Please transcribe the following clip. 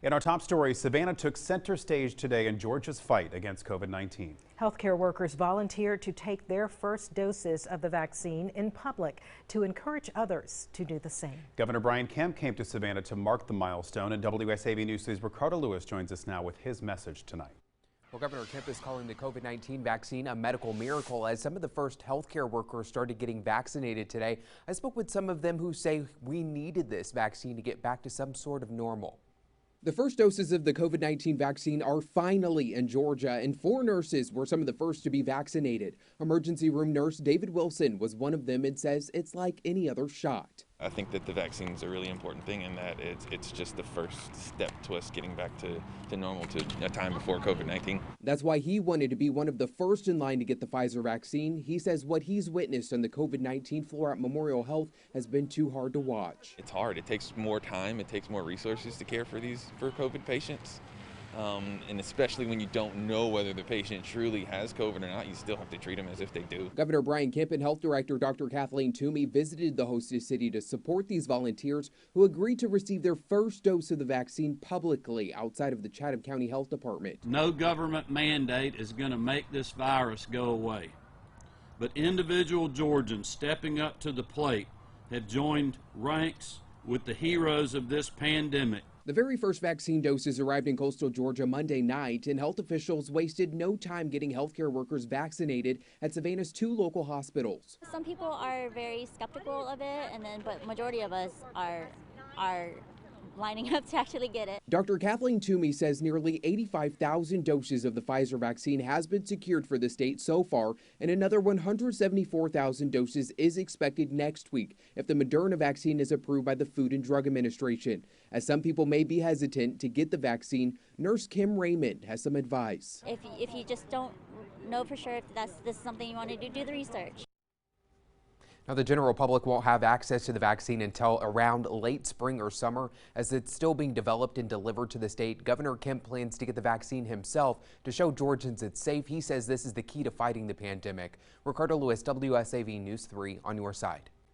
In our top story, Savannah took center stage today in Georgia's fight against COVID-19. Healthcare workers volunteered to take their first doses of the vaccine in public to encourage others to do the same. Governor Brian Kemp came to Savannah to mark the milestone, and WSAV News 3's Ricardo Lewis joins us now with his message tonight. Well, Governor Kemp is calling the COVID-19 vaccine a medical miracle as some of the first healthcare workers started getting vaccinated today. I spoke with some of them who say we needed this vaccine to get back to some sort of normal. The first doses of the COVID-19 vaccine are finally in Georgia, and 4 nurses were some of the first to be vaccinated. Emergency room nurse David Wilson was one of them and says it's like any other shot. I think that the vaccine is a really important thing in that it's just the first step to us getting back to normal, to a time before COVID-19. That's why he wanted to be one of the first in line to get the Pfizer vaccine. He says what he's witnessed on the COVID-19 floor at Memorial Health has been too hard to watch. It's hard. It takes more time. It takes more resources to care for COVID patients. And especially when you don't know whether the patient truly has COVID or not, you still have to treat them as if they do. Governor Brian Kemp and Health Director Dr. Kathleen Toomey visited the hostess city to support these volunteers who agreed to receive their first dose of the vaccine publicly outside of the Chatham County Health Department. No government mandate is going to make this virus go away, but individual Georgians stepping up to the plate have joined ranks with the heroes of this pandemic. The very first vaccine doses arrived in coastal Georgia Monday night, and health officials wasted no time getting healthcare workers vaccinated at Savannah's 2 local hospitals. Some people are very skeptical of it, but majority of us are lining up to actually get it. Dr. Kathleen Toomey says nearly 85,000 doses of the Pfizer vaccine has been secured for the state so far, and another 174,000 doses is expected next week if the Moderna vaccine is approved by the Food and Drug Administration. As some people may be hesitant to get the vaccine, Nurse Kim Raymond has some advice. If you just don't know for sure if this is something you want to do the research. Now, the general public won't have access to the vaccine until around late spring or summer, as it's still being developed and delivered to the state. Governor Kemp plans to get the vaccine himself to show Georgians it's safe. He says this is the key to fighting the pandemic. Ricardo Lewis, WSAV News 3 on your side.